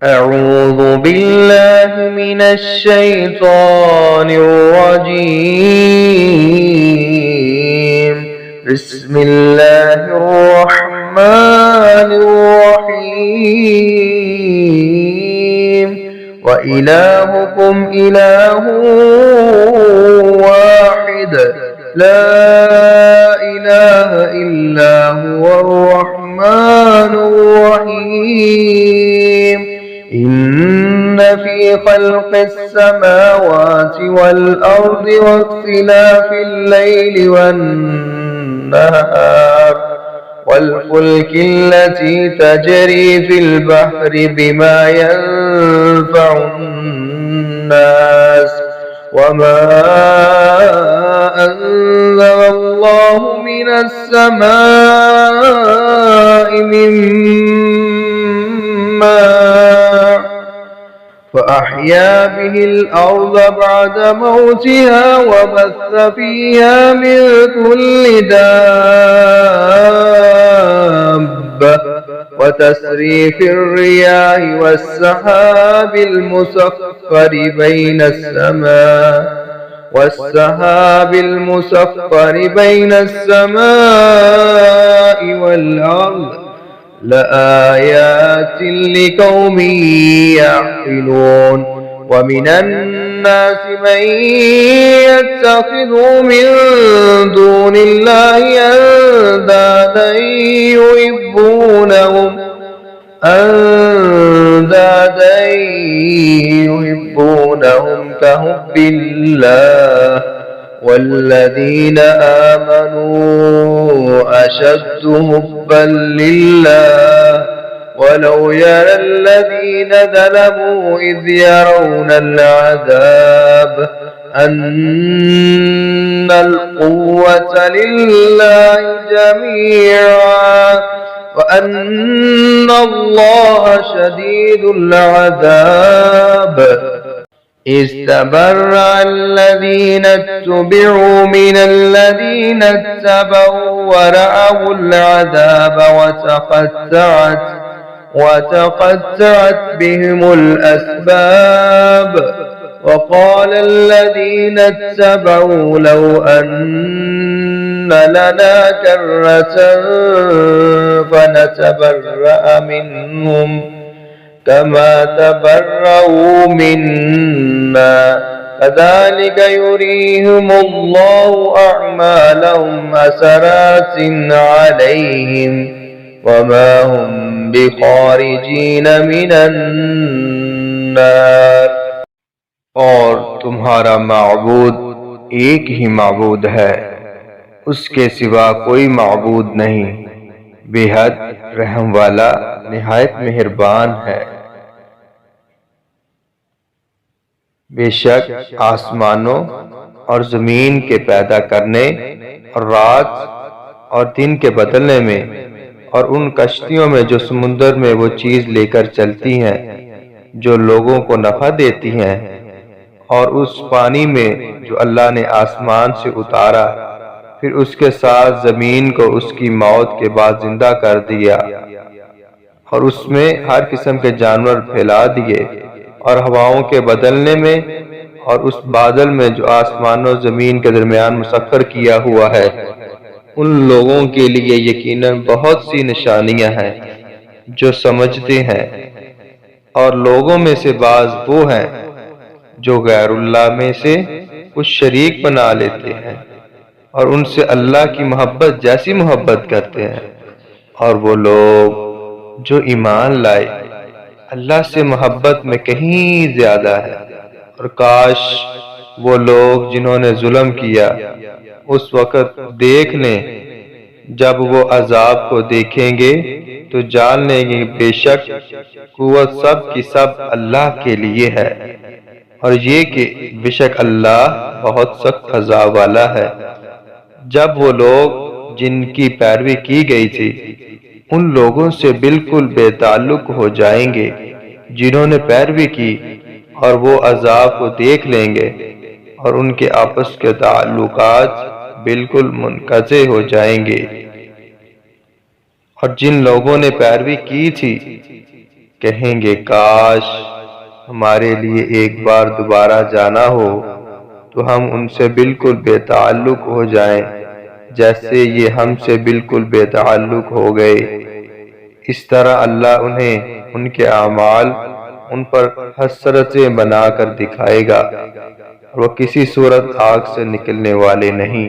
أعوذ بالله من الشيطان الرجيم. بسم الله الرحمن الرحيم. وإلهكم إله واحد لا إله إلا هو الرحمن الرحيم. إن في خلق السماوات والأرض واختلاف الليل والنهار والفلك التي تجري في البحر بما ينفع الناس وما أنزل الله من السماء من ماء فأحيا به الأرض بعد موتها وبث فيها من كل دابة وتسريف الرياح والسحاب المسخر بين السماء والأرض لآيات لقوم يعقلون. ومن الناس من يتخذ من دون الله أندادا يحبونهم كحب الله والذين آمنوا أشد حبا لله. ولو يرى الذين ظلموا إذ يرون العذاب أن القوة لله جميعا وأن الله شديد العذاب. استبرأ الذين اتبعوا من الذين اتبعوا ورأوا العذاب وتقطعت بهم الأسباب. وقال الذين اتبعوا لو أن لنا كرة فنتبرأ منهم كما تبرؤوا منا كذلك يريهم الله أعمالهم حسرات عليهم وما هم بخارجين من النار. और तुम्हारा माबूद एक ही माबूद है, उसके सिवा कोई माबूद नहीं। बेहद रहम वाला निहायत मेहरबान है। बेशक आसमानों और जमीन के पैदा करने और रात और दिन के बदलने में और उन कश्तियों में जो समुद्र में वो चीज लेकर चलती हैं जो लोगों को नफा देती हैं, और उस पानी में जो अल्लाह ने आसमान से उतारा फिर उसके साथ जमीन को उसकी मौत के बाद जिंदा कर दिया और उसमें हर किस्म के जानवर फैला दिए, और हवाओं के बदलने में और उस बादल में जो आसमान और जमीन के दरमियान मुसख्खर किया हुआ है, उन लोगों के लिए यकीनन बहुत सी निशानियां हैं जो समझते हैं। और लोगों में से बाज वो हैं जो गैरुल्लाह में से कुछ शरीक बना लेते हैं और उनसे अल्लाह की मोहब्बत जैसी मोहब्बत करते हैं। और वो लोग जो ईमान लाए अल्लाह से मोहब्बत में कहीं ज्यादा है। और काश वो लोग जिन्होंने जुल्म किया उस वक़्त देख लें जब वो अजाब को देखेंगे तो जान लेंगे बेशक कुव्वत सब की सब अल्लाह के लिए है, और ये कि बेशक अल्लाह बहुत सख्त अजाब वाला है। जब वो लोग जिनकी पैरवी की गई थी उन लोगों से बिल्कुल बेताल्लुक हो जाएंगे जिन्होंने पैरवी की, और वो अजाब को देख लेंगे और उनके आपस के ताल्लुकात बिल्कुल मुनक़ज़े हो जाएंगे। और जिन लोगों ने पैरवी की थी کہیں گے کاش ہمارے لیے ایک بار دوبارہ جانا ہو تو ہم ان سے بالکل بے تعلق ہو جائیں جیسے یہ ہم سے بالکل بے تعلق ہو گئے۔ اس طرح اللہ انہیں ان کے اعمال ان پر حسرتیں بنا کر دکھائے گا اور وہ کسی صورت آگ سے نکلنے والے نہیں۔